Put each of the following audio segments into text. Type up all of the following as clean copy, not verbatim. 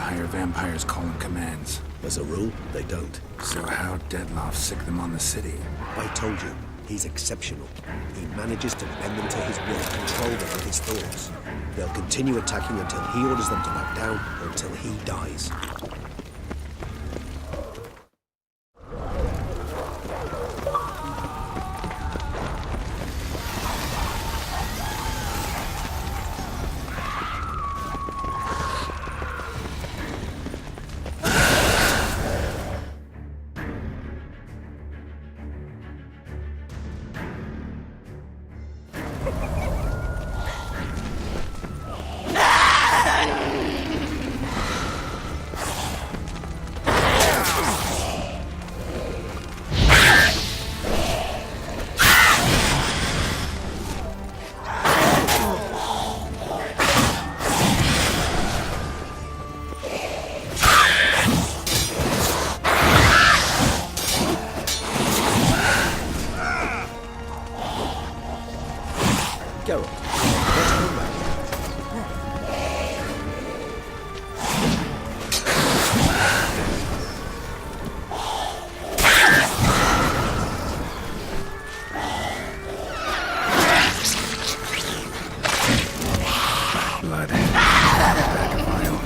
hire vampires calling commands. As a rule, they don't. So how'd Deadloff sick them on the city? I told you, he's exceptional. He manages to bend them to his will, control them with his thoughts. They'll continue attacking until he orders them to back down, or until he dies. Geralt, let's go back. Blood. Back a mile.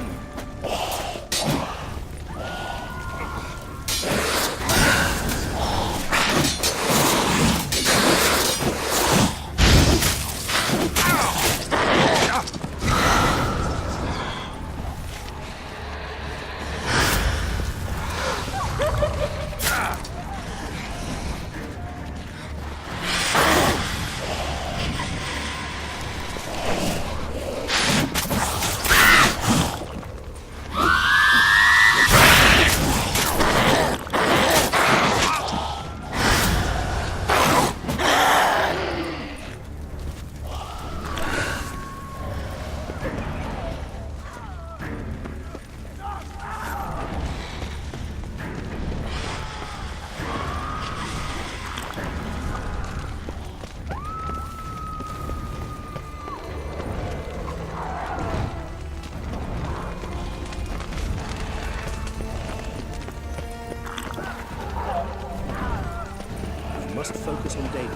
Must focus on David.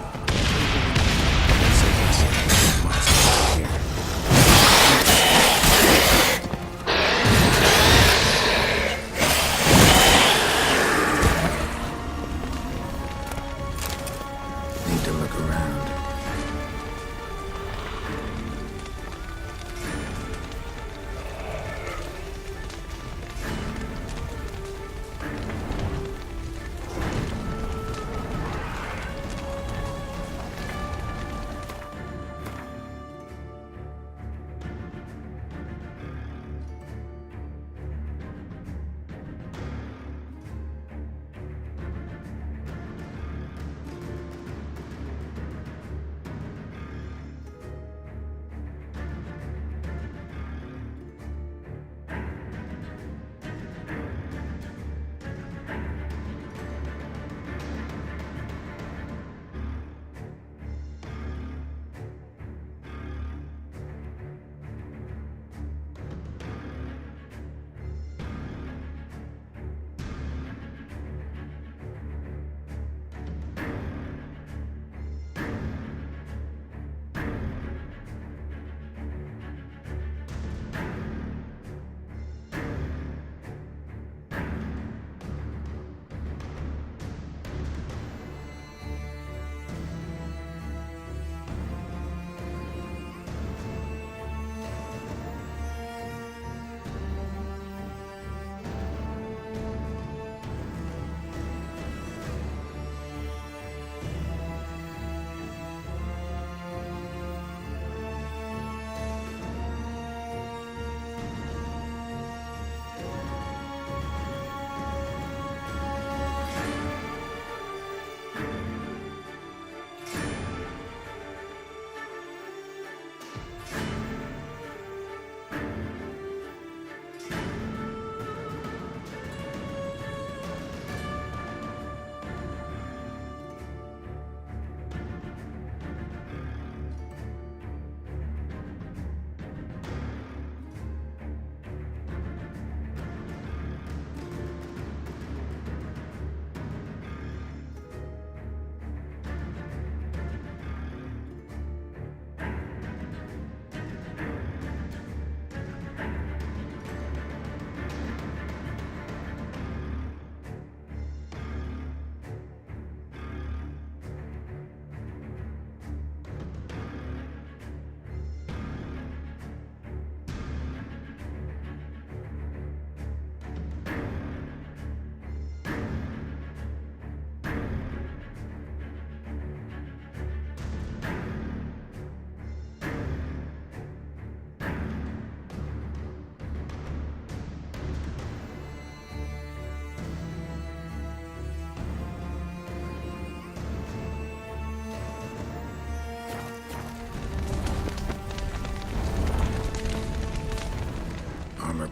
Need to look around.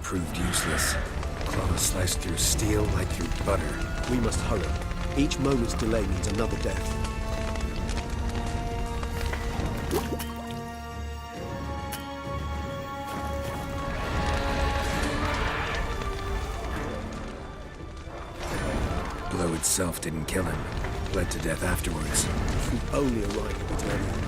proved useless. Claws sliced through steel like through butter. We must hurry. Each moment's delay means another death. Blow itself didn't kill him. Bled to death afterwards. If we only arrived a bit earlier.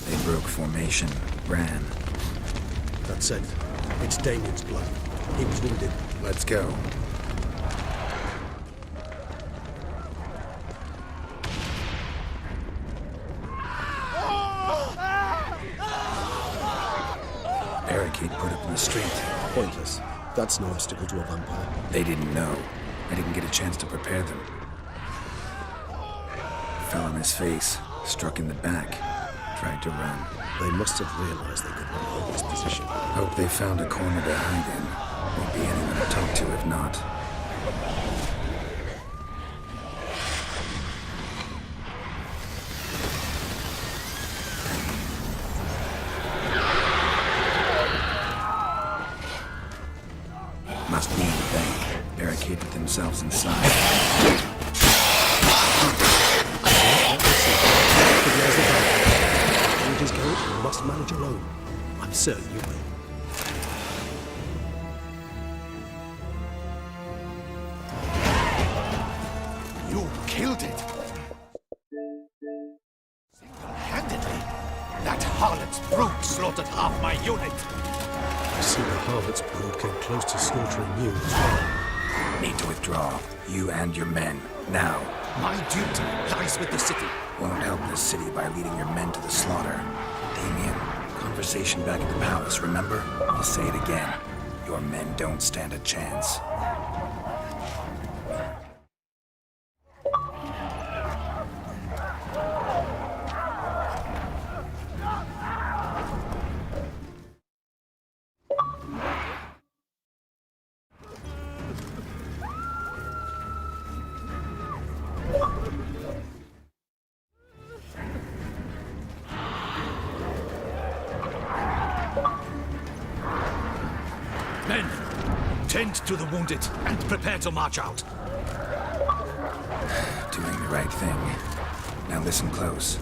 They broke formation, ran. That's it. It's Damien's blood. He was wounded. Let's go. Barricade put up in the street. Pointless. That's no obstacle to a vampire. They didn't know. I didn't get a chance to prepare them. Fell on his face, struck in the back, tried to run. They must have realized they could not hold this position. Hope they found a corner to hide in. Won't be anyone to talk to if not. Must mean the bank. Barricaded themselves inside. It is going, you must manage alone. I'm certain you will. You killed it! Single-handedly? That harlot's brood slaughtered half my unit! I see the harlot's brood came close to slaughtering you as well. Need to withdraw. You and your men. Now. My duty lies with the city. Won't help the city by leading your men to the slaughter. Damien, conversation back at the palace, remember? I'll say it again. Your men don't stand a chance. Men, tend to the wounded and prepare to march out. Doing the right thing. Now listen close.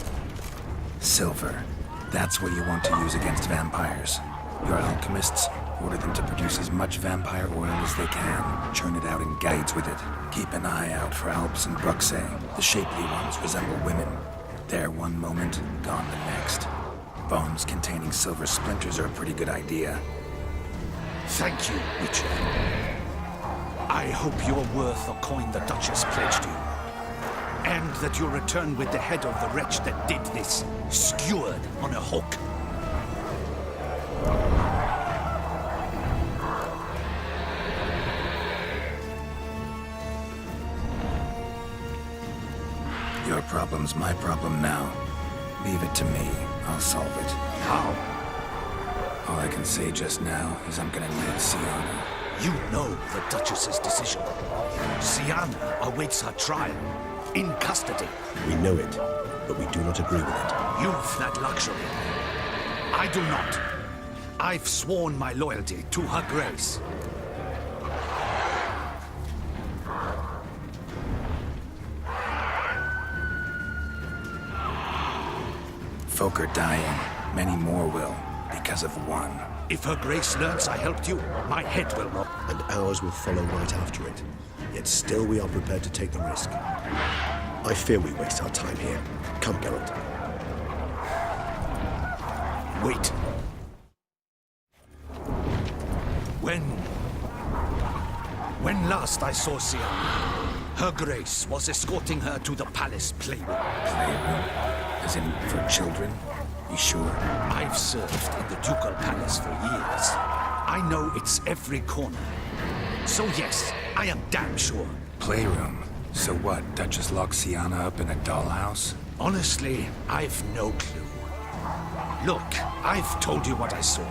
Silver. That's what you want to use against vampires. Your alchemists, order them to produce as much vampire oil as they can. Churn it out in guides with it. Keep an eye out for Alps and Bruxae. The shapely ones resemble women. There one moment, gone the next. Bombs containing silver splinters are a pretty good idea. Thank you, Witcher. I hope you're worth the coin the Duchess pledged you. And that you'll return with the head of the wretch that did this, skewered on a hook. Your problem's my problem now. Leave it to me. I'll solve it. How? All I can say just now is I'm gonna need Sienna. You know the Duchess's decision. Sienna awaits her trial, in custody. We know it, but we do not agree with it. You've that luxury. I do not. I've sworn my loyalty to her grace. Folk are dying. Many more will, because of one. If her grace learns I helped you, my head will roll. And ours will follow right after it. Yet still we are prepared to take the risk. I fear we waste our time here. Come, Geralt. Wait. When last I saw Sienna, her grace was escorting her to the palace playroom. Playroom? As in for children? You sure? I've served in the ducal palace for years. I know it's every corner. So yes, I am damn sure. Playroom? So what, Duchess locked Sienna up in a dollhouse? Honestly, I've no clue. Look, I've told you what I saw.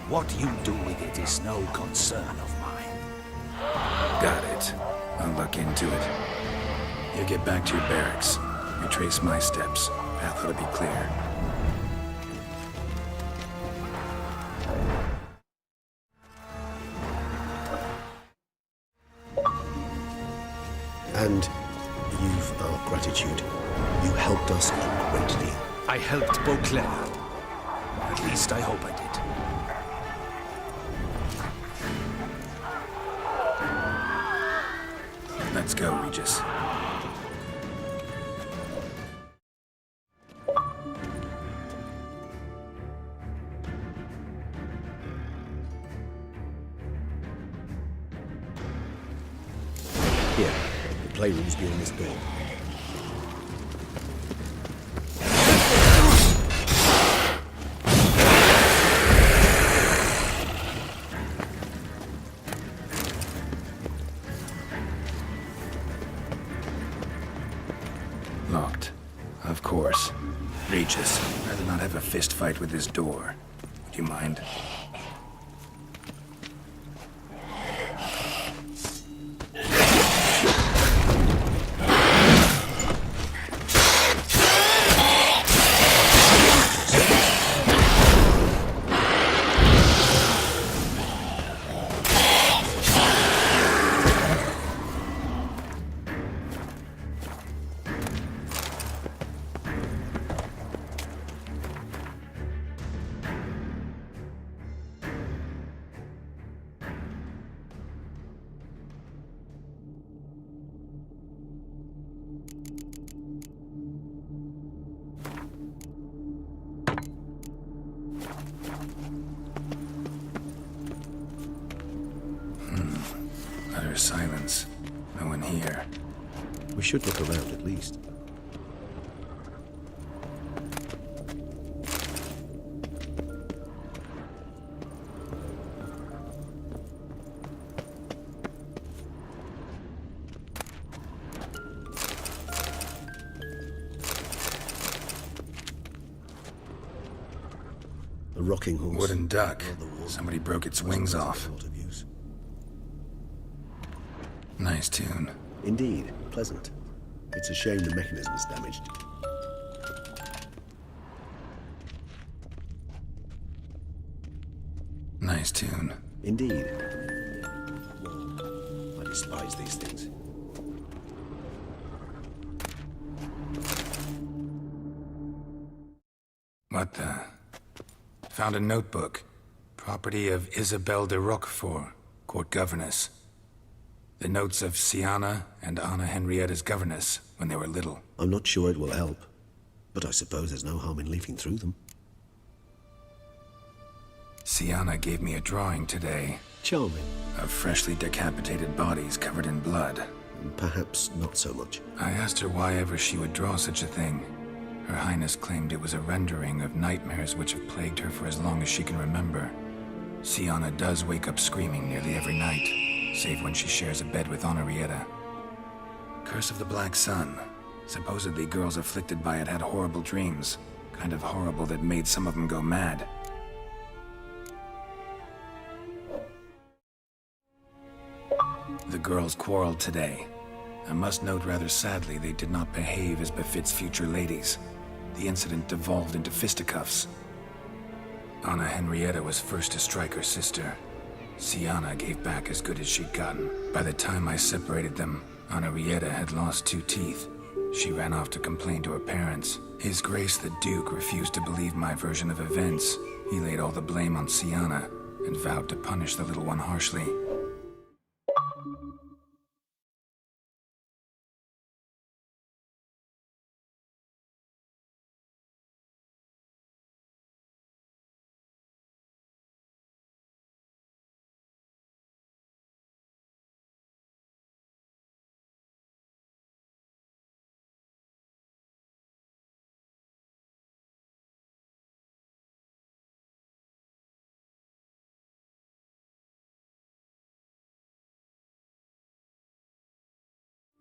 What you do with it is no concern of mine. Got it. I'll look into it. You get back to your barracks. Retrace my steps. Path ought to be clear. And you've our gratitude. You helped us a great deal. I helped Beauclair. At least I hope I did. Let's go, Regis. Here, the playroom's beyond this door. Locked. Of course. Regis, I'd rather not have a fist fight with this door. Would you mind? Utter silence. No one here. We should look around at least. A rocking horse. Wooden duck. On the wall. Somebody broke its wings off. A lot of use. Nice tune. Indeed, pleasant. It's a shame the mechanism is damaged. Nice tune. Indeed. I despise these things. What the? Found a notebook. Property of Isabelle de Roquefort, court governess. The notes of Sienna and Anna Henrietta's governess when they were little. I'm not sure it will help, but I suppose there's no harm in leafing through them. Sienna gave me a drawing today Charming. of freshly decapitated bodies covered in blood. Perhaps not so much. I asked her why ever she would draw such a thing. Her Highness claimed it was a rendering of nightmares which have plagued her for as long as she can remember. Sienna does wake up screaming nearly every night, save when she shares a bed with Henrietta. Curse of the Black Sun. Supposedly girls afflicted by it had horrible dreams. Kind of horrible that made some of them go mad. The girls quarreled today. I must note rather sadly they did not behave as befits future ladies. The incident devolved into fisticuffs. Anna Henrietta was first to strike her sister. Sienna gave back as good as she'd gotten. By the time I separated them, Henrietta had lost 2 teeth. She ran off to complain to her parents. His Grace the Duke refused to believe my version of events. He laid all the blame on Sienna and vowed to punish the little one harshly.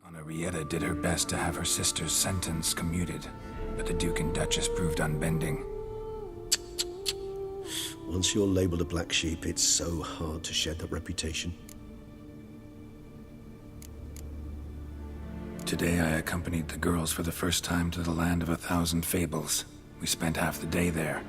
Henrietta did her best to have her sister's sentence commuted, but the Duke and Duchess proved unbending. Once you're labeled a black sheep, it's so hard to shed that reputation. Today I accompanied the girls for the first time to the land of 1,000 fables. We spent half the day there.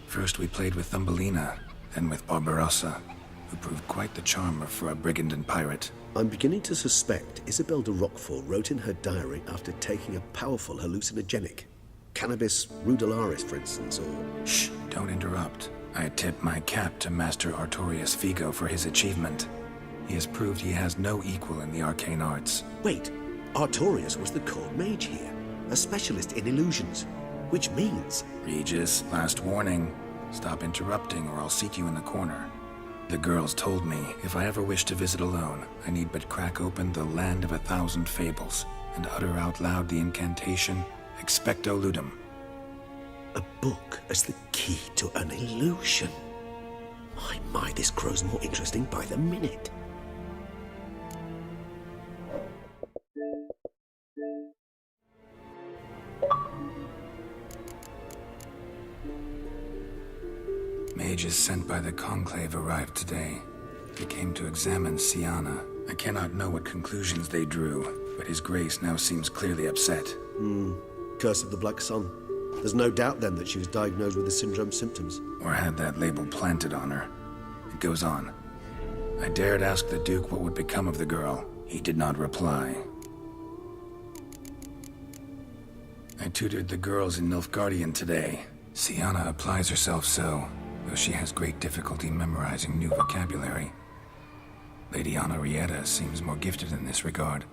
First we played with Thumbelina, then with Barbarossa, who proved quite the charmer for a brigand and pirate. I'm beginning to suspect Isabel de Roquefort wrote in her diary after taking a powerful hallucinogenic. Cannabis rudularis, for instance, or... Shh, don't interrupt. I tip my cap to Master Artorius Figo for his achievement. He has proved he has no equal in the arcane arts. Wait, Artorius was the court mage here, a specialist in illusions, which means... Regis, last warning. Stop interrupting or I'll seat you in the corner. The girls told me if I ever wish to visit alone, I need but crack open the Land of 1,000 Fables and utter out loud the incantation, Expecto Ludum. A book as the key to an illusion. My, this grows more interesting by the minute. Mages sent by the Conclave arrived today. They came to examine Siana. I cannot know what conclusions they drew, but His Grace now seems clearly upset. Curse of the Black Sun. There's no doubt then that she was diagnosed with the syndrome symptoms. Or had that label planted on her. It goes on. I dared ask the Duke what would become of the girl. He did not reply. I tutored the girls in Nilfgaardian today. Siana applies herself so, though she has great difficulty memorizing new vocabulary. Lady Honorrietta seems more gifted in this regard,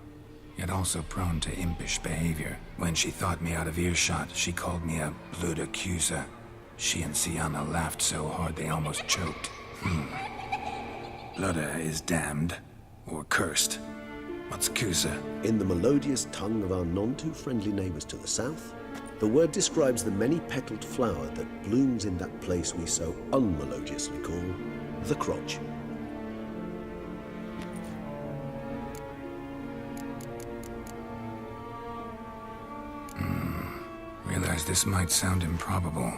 yet also prone to impish behavior. When she thought me out of earshot, she called me a blood accuser. She and Siana laughed so hard they almost choked. Blooda is damned, or cursed. What's Cusa? In the melodious tongue of our none-too-friendly neighbors to the south, the word describes the many-petaled flower that blooms in that place we so unmelodiously call the crotch. Realize this might sound improbable,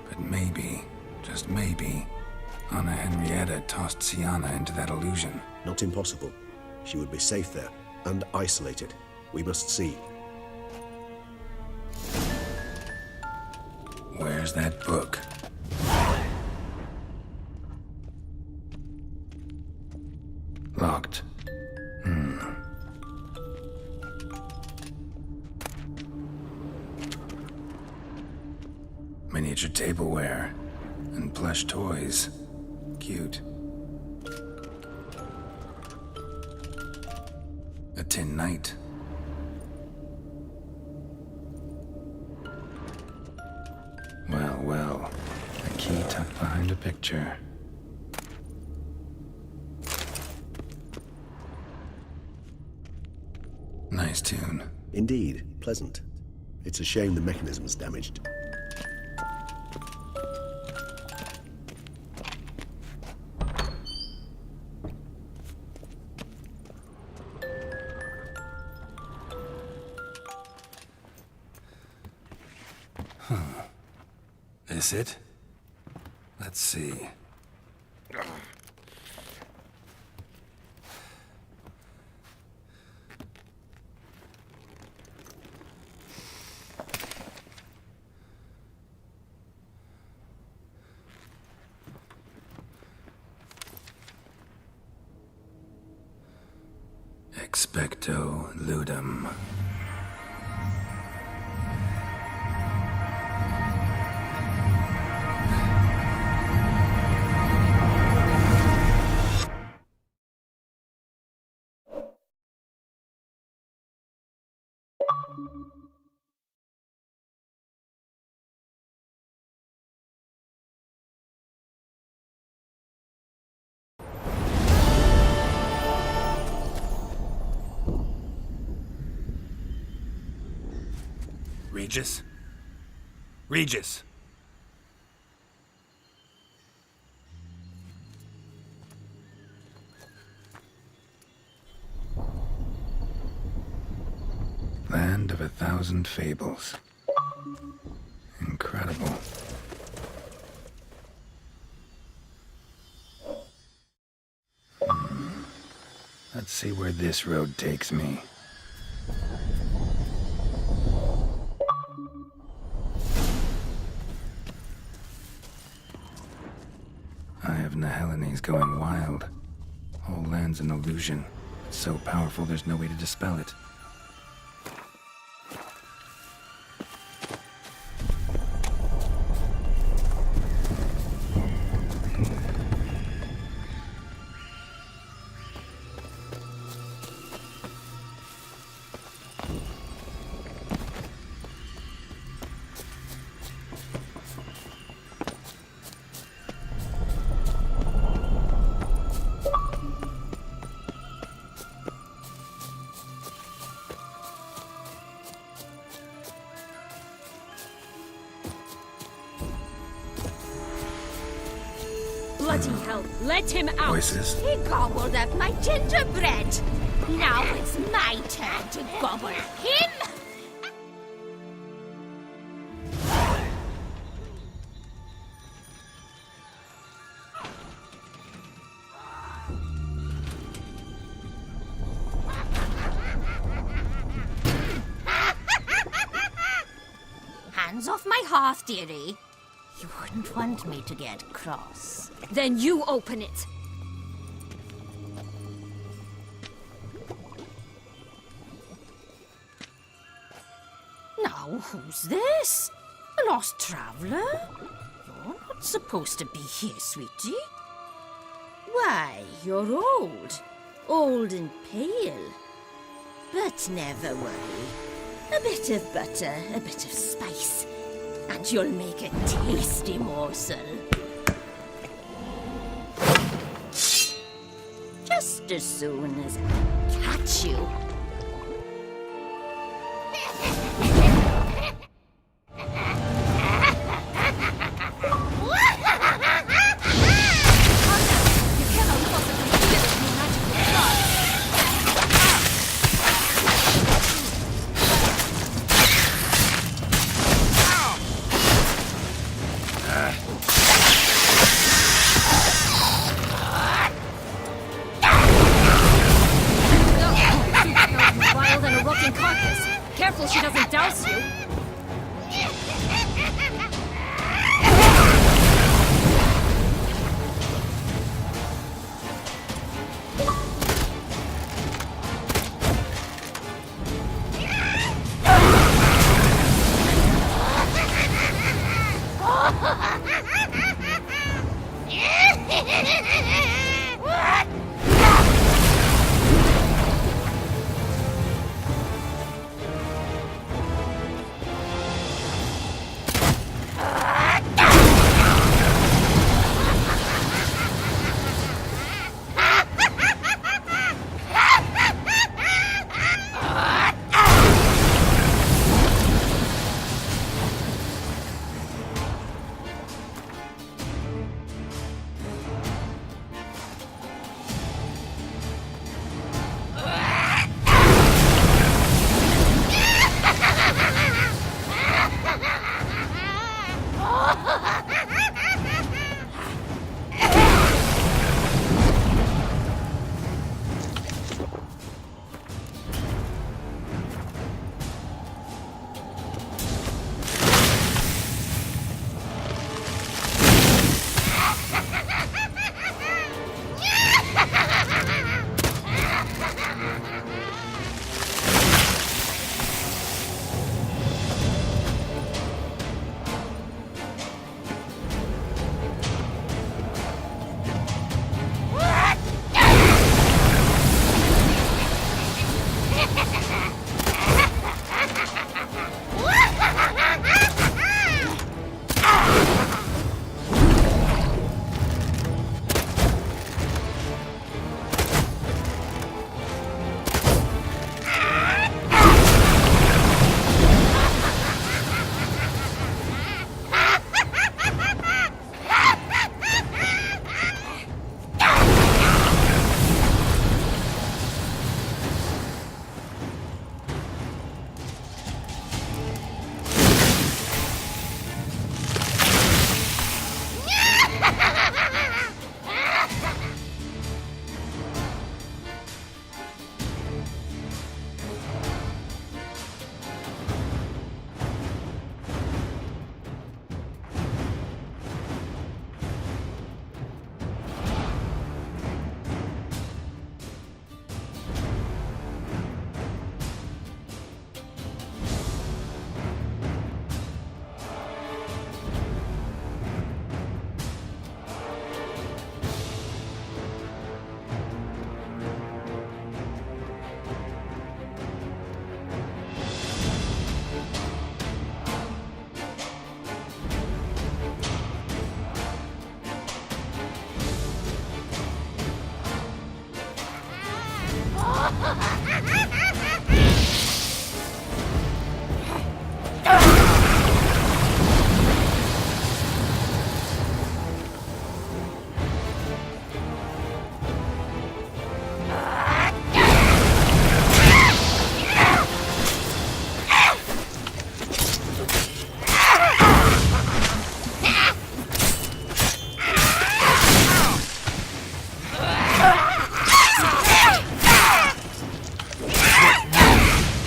but maybe, just maybe, Anna Henrietta tossed Siana into that illusion. Not impossible. She would be safe there, and isolated. We must see. Where's that book? Locked. Miniature tableware and plush toys. Cute. A tin knight. Well, a key tucked behind a picture. Nice tune. Indeed, pleasant. It's a shame the mechanism's damaged. This it? Let's see. Expecto Ludum. Regis? Regis! Land of 1,000 Fables. Incredible. Let's see where this road takes me. Eye of Nehelines going wild. Whole land's an illusion. It's so powerful there's no way to dispel it. Bloody hell, let him out! Voices. He gobbled up my gingerbread. Now it's my turn to gobble him. Hands off my hearth, dearie. You wouldn't want me to get cross. Then you open it. Now, who's this? A lost traveler? You're not supposed to be here, sweetie. Why, you're old. Old and pale. But never worry. A bit of butter, a bit of spice, and you'll make a tasty morsel. Just as soon as I catch you.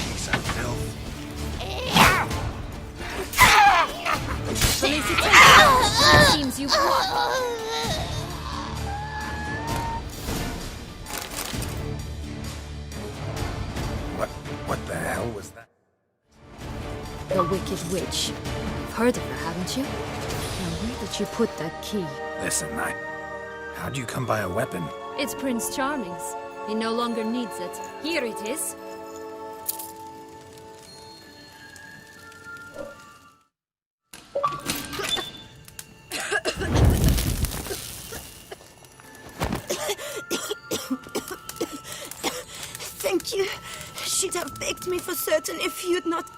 Piece of filth. Felicitation! Seems you've won. What the hell was that? The Wicked Witch. You've heard of her, haven't you? Now, where did you put that key? Listen, how'd you come by a weapon? It's Prince Charming's. He no longer needs it. Here it is. Thank you. She'd have begged me for certain if you'd not...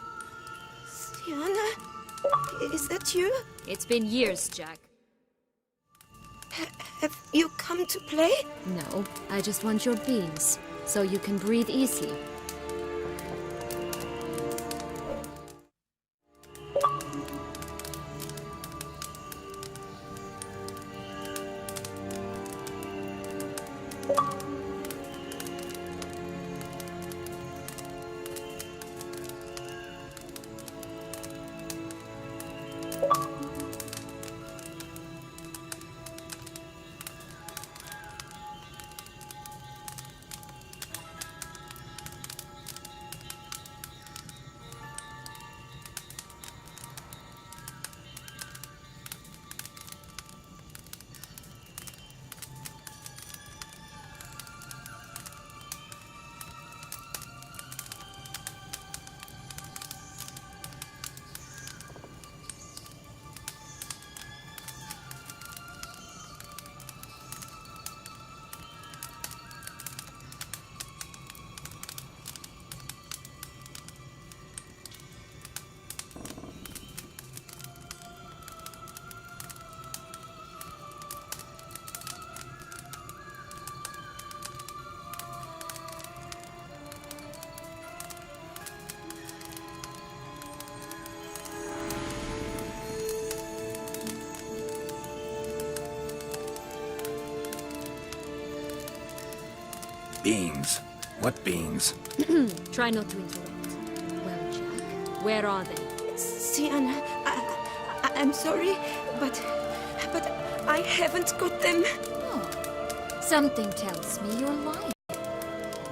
Sienna? Is that you? It's been years, Jack. Have you come to play? No, I just want your beans, so you can breathe easy. Beans. What beans? Try not to interrupt. Well, Jack, where are they? Sienna, I'm sorry, but I haven't got them. Oh, something tells me you're lying.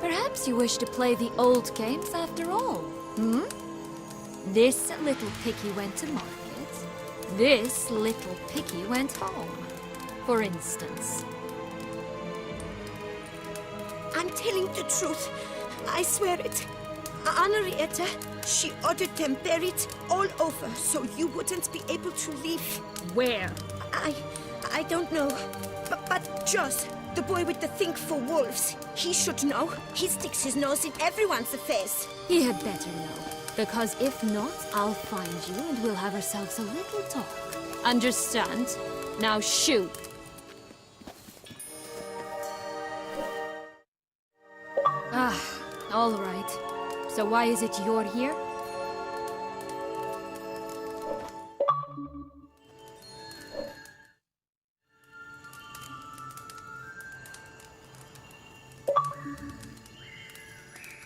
Perhaps you wish to play the old games after all, hmm? This little piggy went to market. This little piggy went home, for instance. I'm telling the truth. I swear it. Henrietta, she ordered them buried all over so you wouldn't be able to leave. Where? I don't know. But Joss, the boy with the thing for wolves, he should know. He sticks his nose in everyone's affairs. He had better know. Because if not, I'll find you and we'll have ourselves a little talk. Understand? Now shoot! Ah, all right. So why is it you're here?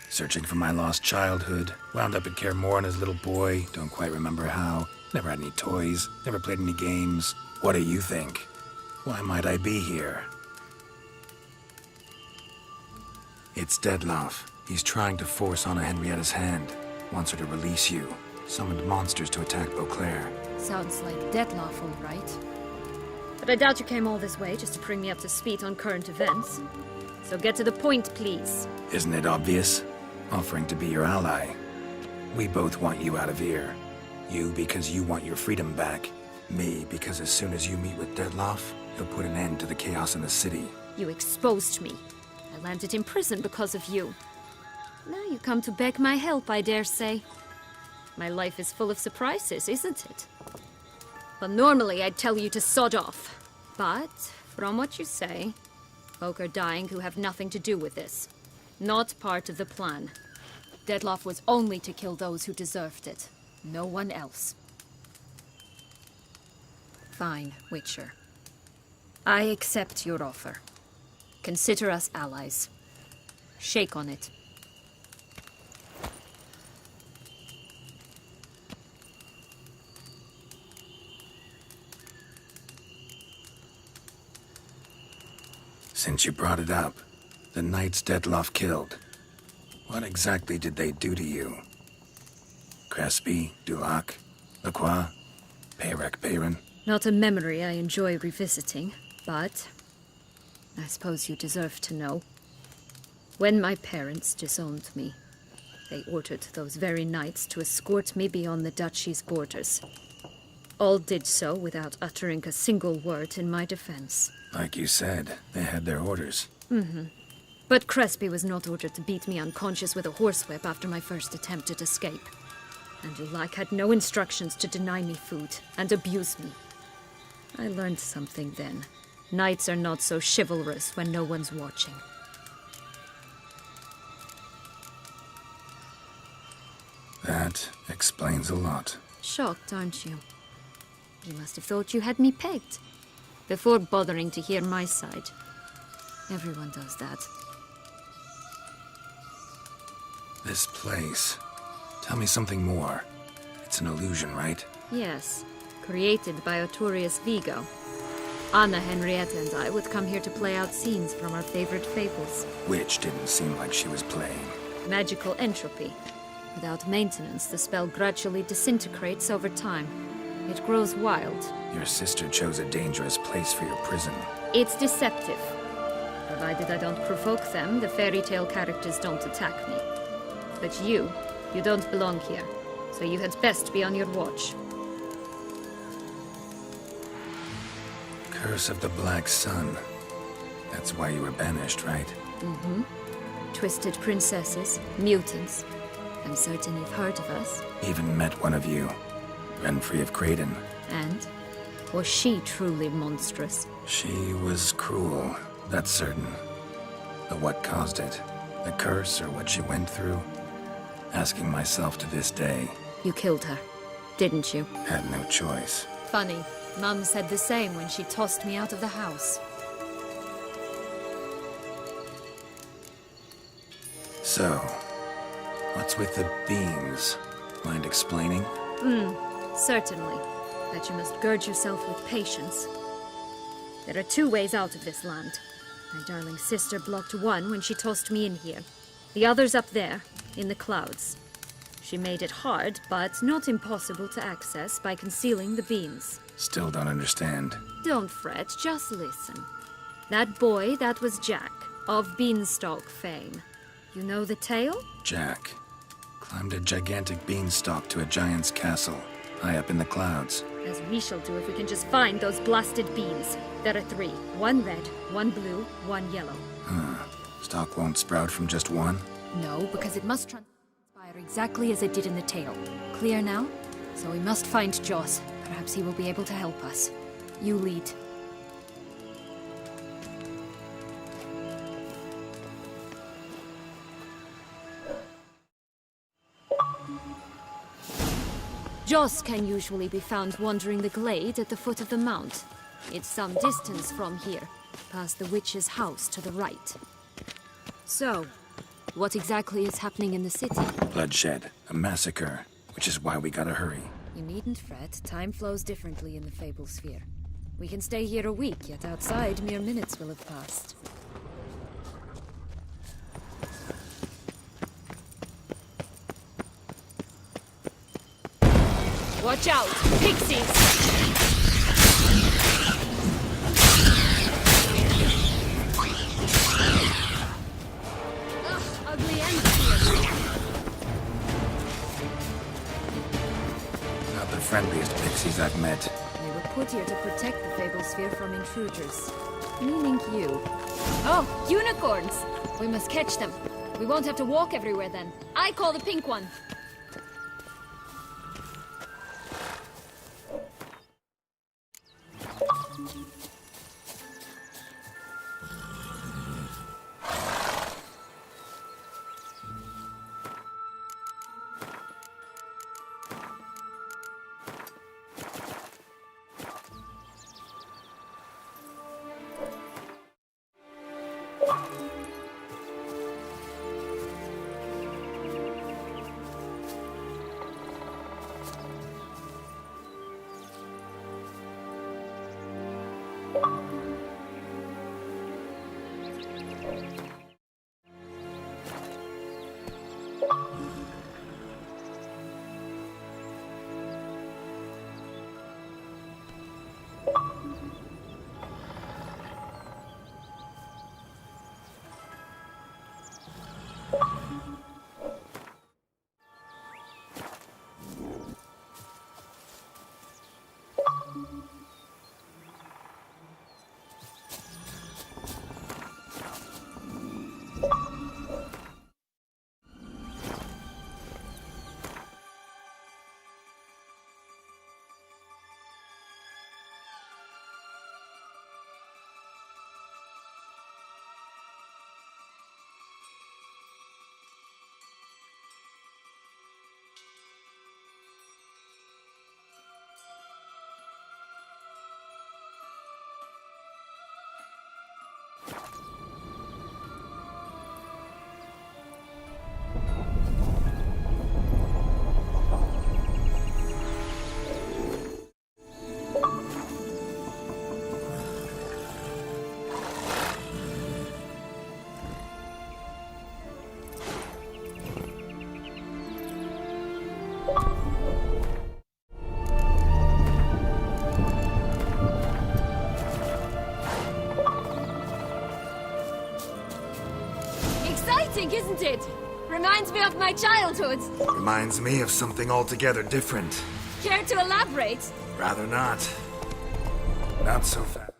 Searching for my lost childhood. Wound up at Kaer Morhen as a little boy. Don't quite remember how. Never had any toys. Never played any games. What do you think? Why might I be here? It's Dettlaff. He's trying to force Anna Henrietta's hand. Wants her to release you. Summoned monsters to attack Beauclair. Sounds like Dettlaff, all right. But I doubt you came all this way just to bring me up to speed on current events. So get to the point, please. Isn't it obvious? Offering to be your ally. We both want you out of here. You because you want your freedom back. Me because as soon as you meet with Dettlaff, you'll put an end to the chaos in the city. You exposed me. I landed in prison because of you. Now you come to beg my help, I dare say. My life is full of surprises, isn't it? Well, normally I'd tell you to sod off. But, from what you say, folk are dying who have nothing to do with this. Not part of the plan. Dettlaff was only to kill those who deserved it. No one else. Fine, Witcher. I accept your offer. Consider us allies. Shake on it. Since you brought it up, the knights Dettlaff killed. What exactly did they do to you? Crespi, Dulac, Lacroix, Peyrac Peyran? Not a memory I enjoy revisiting, but I suppose you deserve to know. When my parents disowned me, they ordered those very knights to escort me beyond the duchy's borders. All did so without uttering a single word in my defense. Like you said, they had their orders. But Crespi was not ordered to beat me unconscious with a horsewhip after my first attempt at escape. And Dulac had no instructions to deny me food and abuse me. I learned something then. Knights are not so chivalrous when no one's watching. That explains a lot. Shocked, aren't you? You must have thought you had me pegged. Before bothering to hear my side. Everyone does that. This place. Tell me something more. It's an illusion, right? Yes, created by Arturius Vigo. Anna, Henrietta, and I would come here to play out scenes from our favorite fables. Which didn't seem like she was playing. Magical entropy. Without maintenance, the spell gradually disintegrates over time. It grows wild. Your sister chose a dangerous place for your prison. It's deceptive. Provided I don't provoke them, the fairy tale characters don't attack me. But you don't belong here, so you had best be on your watch. Curse of the Black Sun. That's why you were banished, right? Twisted princesses, mutants. I'm certain you've heard of us. Even met one of you. Renfri of Creighton. And? Was she truly monstrous? She was cruel, that's certain. But what caused it? The curse or what she went through? Asking myself to this day. You killed her, didn't you? Had no choice. Funny. Mum said the same when she tossed me out of the house. So, what's with the beams? Mind explaining? Certainly. But you must gird yourself with patience. There are two ways out of this land. My darling sister blocked one when she tossed me in here. The other's up there, in the clouds. She made it hard, but not impossible to access by concealing the beams. Still don't understand. Don't fret, just listen. That boy, that was Jack, of Beanstalk fame. You know the tale? Jack climbed a gigantic beanstalk to a giant's castle, high up in the clouds. As we shall do if we can just find those blasted beans. There are 3. 1 red, 1 blue, 1 yellow. Stalk won't sprout from just one? No, because it must transpire exactly as it did in the tale. Clear now? So we must find Joss. Perhaps he will be able to help us. You lead. Joss can usually be found wandering the glade at the foot of the mount. It's some distance from here, past the witch's house to the right. So, what exactly is happening in the city? Bloodshed, a massacre, which is why we gotta hurry. You needn't fret. Time flows differently in the Fable Sphere. We can stay here a week, yet outside mere minutes will have passed. Watch out! Pixies! Ugly end here. Not the friendliest pixies I've met. They were put here to protect the Fable Sphere from intruders. Meaning you. Oh, unicorns! We must catch them. We won't have to walk everywhere then. I call the pink one. Exciting, isn't it? Reminds me of my childhood. Reminds me of something altogether different. Care to elaborate? Rather not. Not so fast.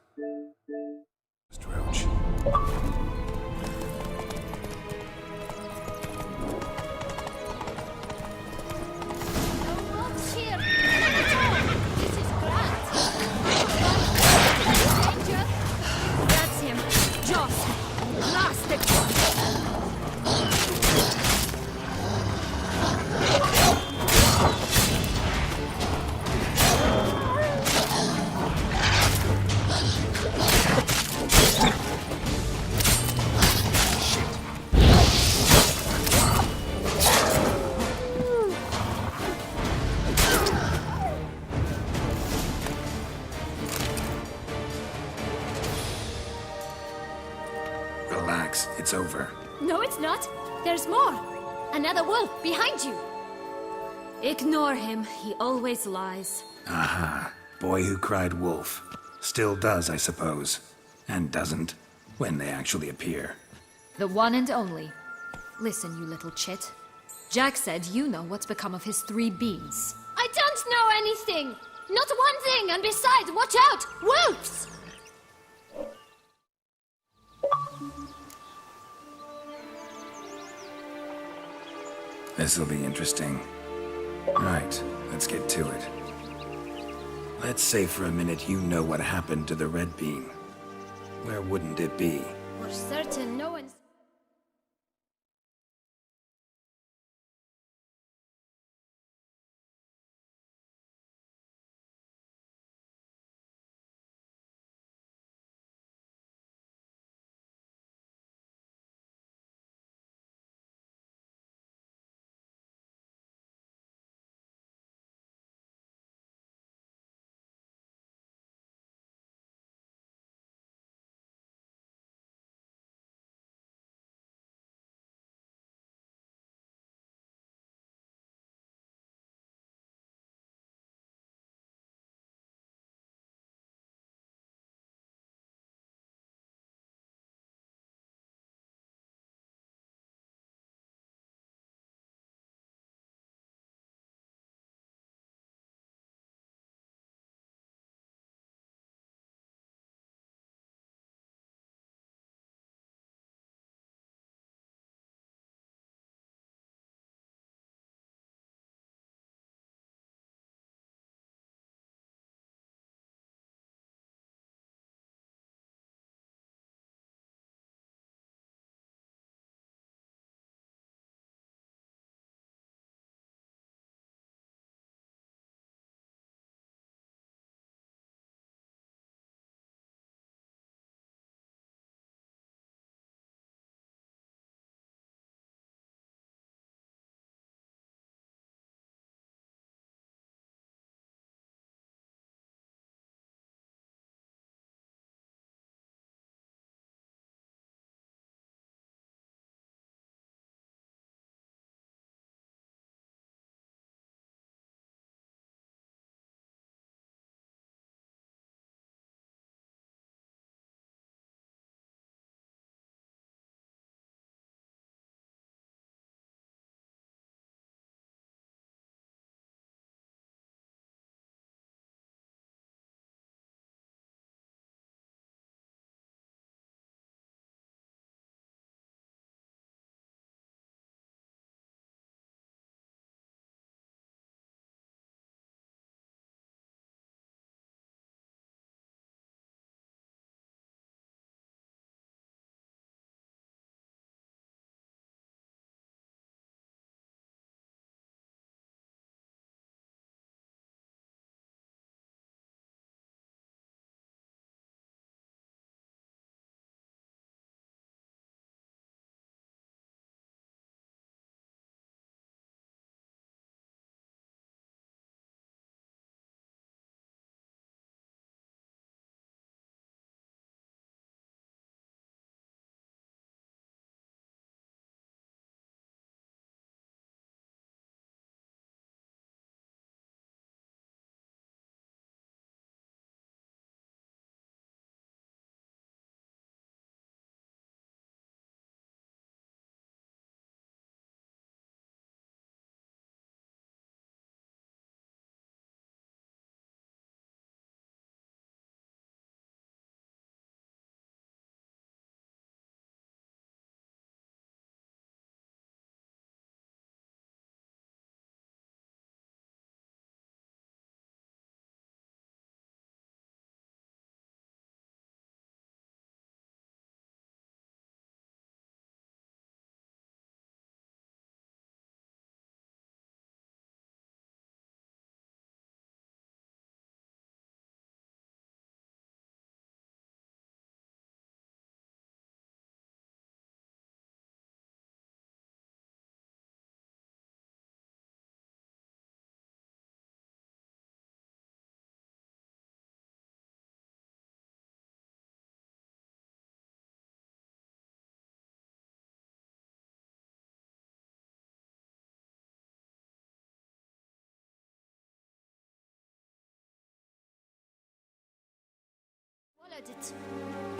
Roach. That's him. Joss. Blast it. Relax, it's over. No, it's not. There's more. Another wolf behind you. Ignore him. He always lies. Aha. Boy who cried wolf. Still does, I suppose. And doesn't, when they actually appear. The one and only. Listen, you little chit. Jack said you know what's become of his 3 beans. I don't know anything! Not one thing, and besides, watch out! Wolves! This'll be interesting. Right, let's get to it. Let's say for a minute you know what happened to the red bean. Where wouldn't it be? For certain, no one's...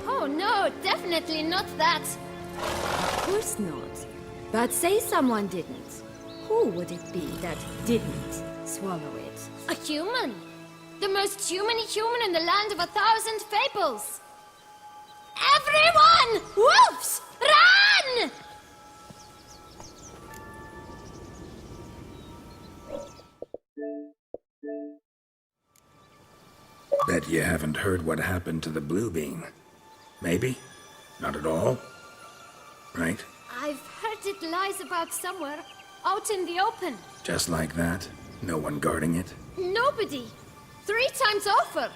Oh no, definitely not that. Of course not. But say someone didn't. Who would it be that didn't swallow it? A human. The most humany human in the land of 1,000 fables. Everyone! Wolves! Run! Bet you haven't heard what happened to the Blue Bean. Maybe? Not at all? Right? I've heard it lies about somewhere, out in the open. Just like that? No one guarding it? Nobody. 3 times over.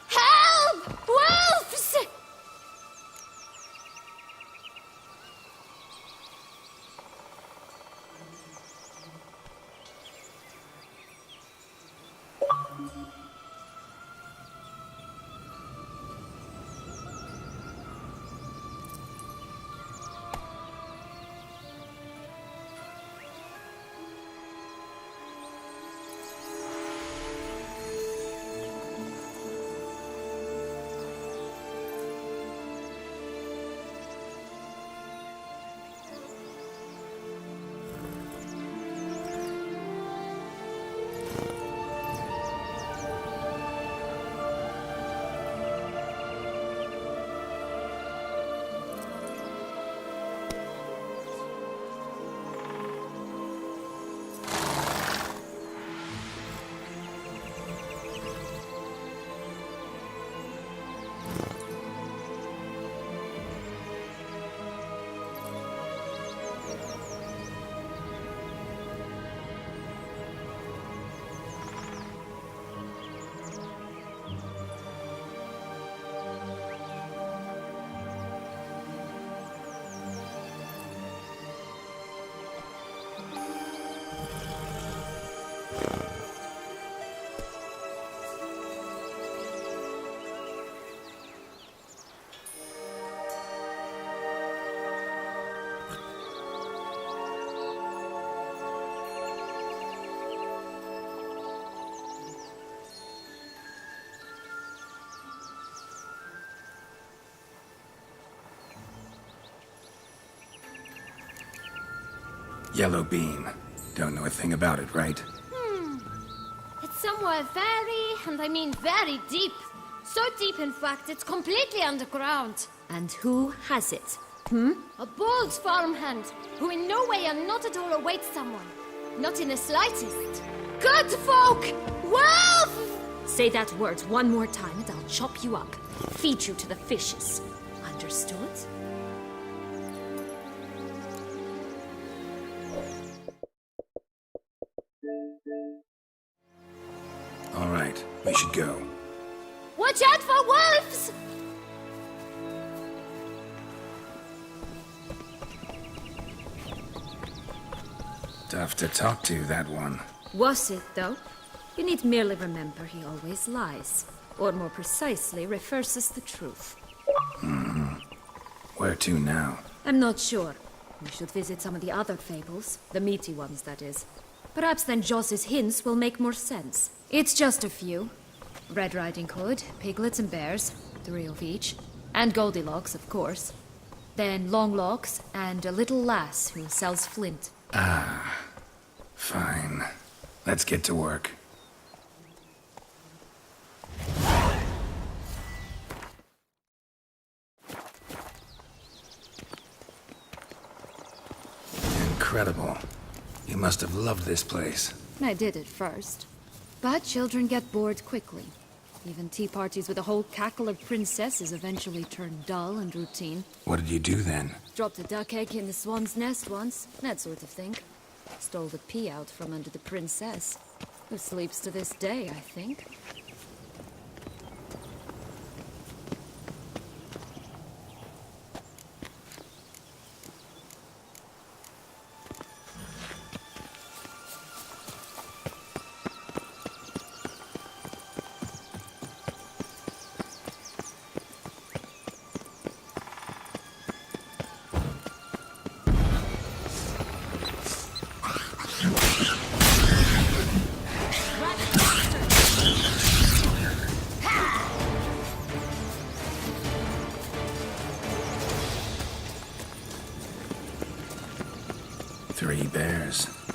Help! Wolves! Yellow Bean. Don't know a thing about it, right? It's somewhere very, and I mean very deep. So deep, in fact, it's completely underground. And who has it? A bold farmhand, who in no way and not at all awaits someone. Not in the slightest. Good folk! Wolf! Say that word one more time and I'll chop you up. Feed you to the fishes. Understood? All right, we should go. Watch out for wolves! Tough to talk to, that one. Was it, though? You need merely remember he always lies. Or more precisely, reverses the truth. Where to now? I'm not sure. We should visit some of the other fables. The meaty ones, that is. Perhaps then Joss's hints will make more sense. It's just a few. Red Riding Hood, piglets and bears, 3 of each. And Goldilocks, of course. Then Longlocks, and a little lass who sells flint. Fine. Let's get to work. Incredible. You must have loved this place. I did at first. But children get bored quickly. Even tea parties with a whole cackle of princesses eventually turn dull and routine. What did you do then? Dropped a duck egg in the swan's nest once, that sort of thing. Stole the pea out from under the princess, who sleeps to this day, I think.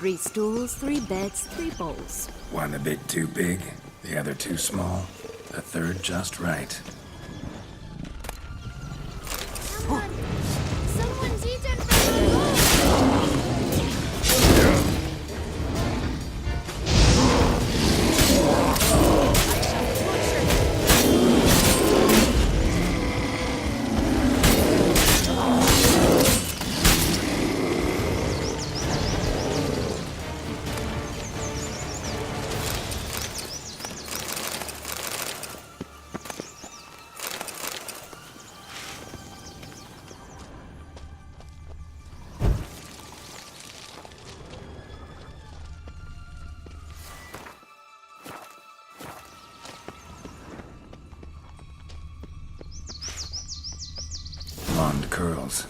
3 stools, 3 beds, 3 bowls. One a bit too big, the other too small, the third just right. Someone's eaten from Blonde curls.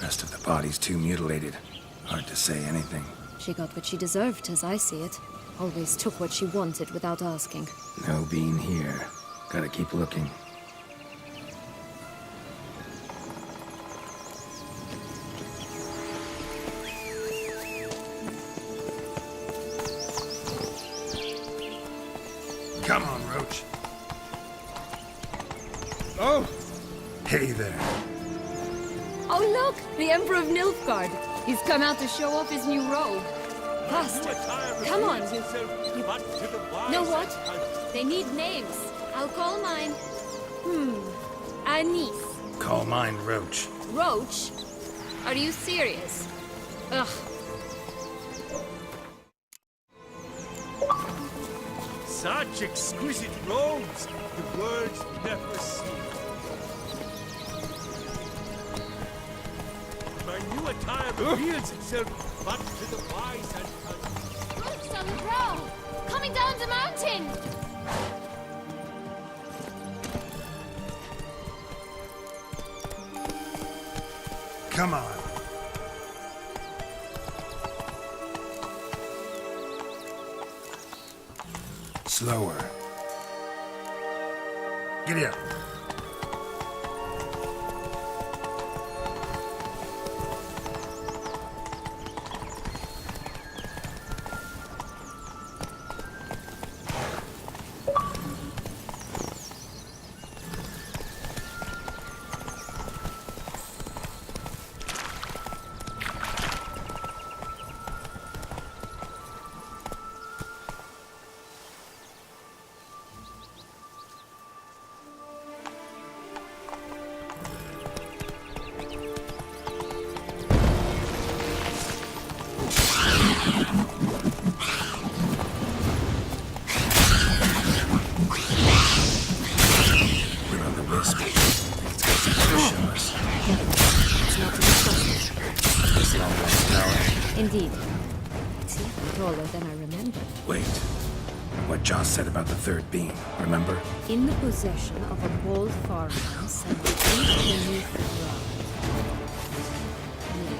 Rest of the body's too mutilated. Hard to say anything. She got what she deserved, as I see it. Always took what she wanted without asking. No bean here. Gotta keep looking. Come on, Roach. Oh! Hey there. Oh, look! The Emperor of Nilfgaard. He's come out to show off his new robe. Faster. Come on. Know what? They need names. I'll call mine. Anise. Call mine Roach. Roach? Are you serious? Ugh. Such exquisite robes, the world's never seen. My new attire reveals itself but to the wise and Roach on the brow! Coming down the mountain! Come on. Slower. Giddy up. Indeed. It's even taller than I remember. Wait. What Joss said about the third beam, remember? In the possession of a bold farmhouse and beneath the ground.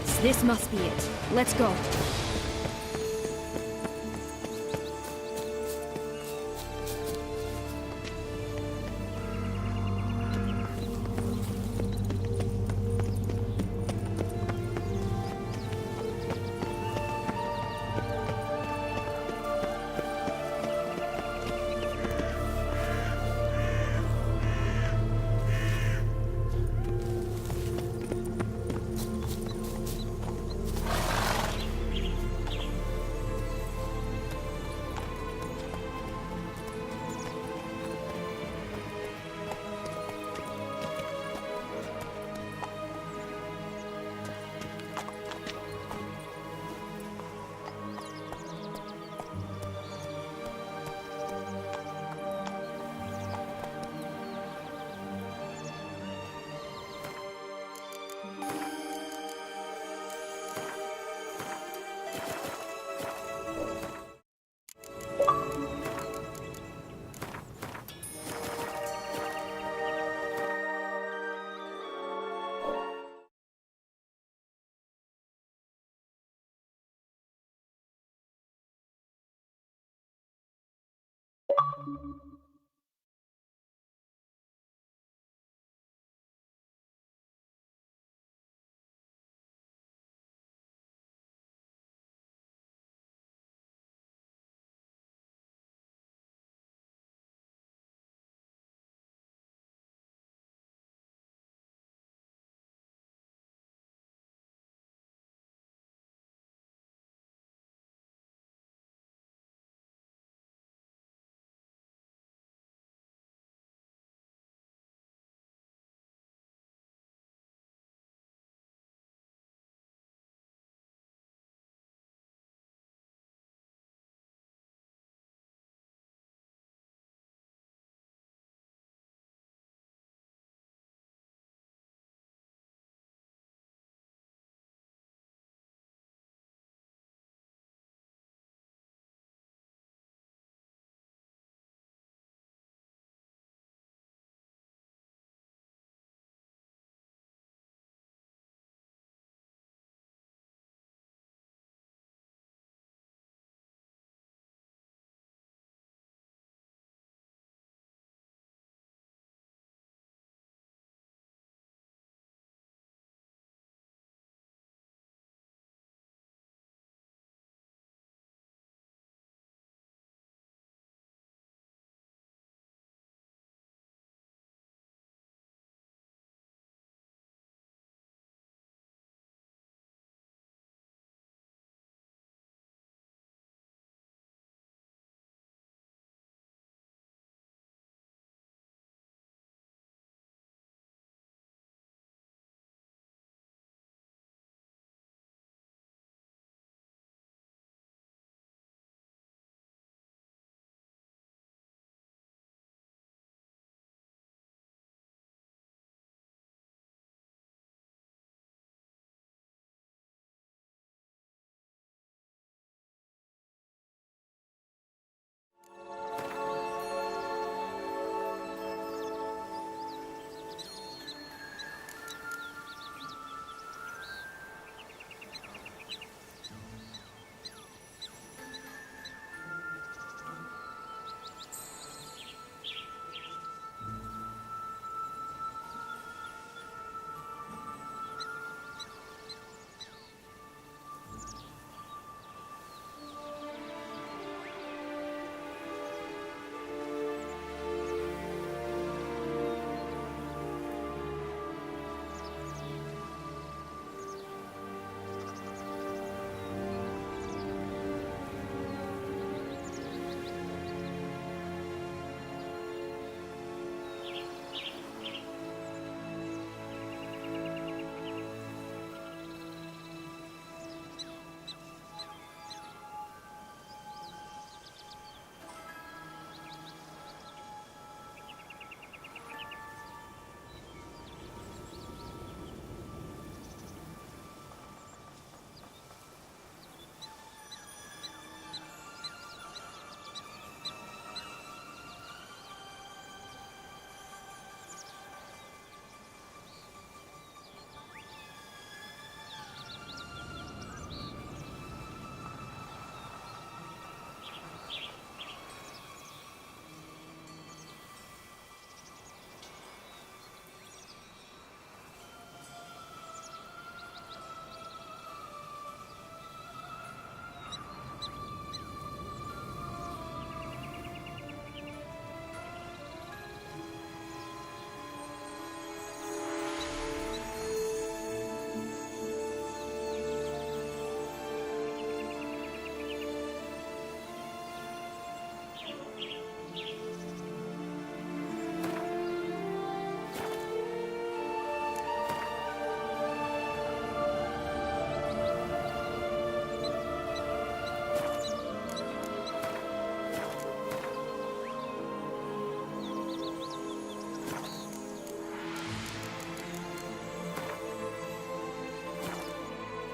Yes, this must be it. Let's go.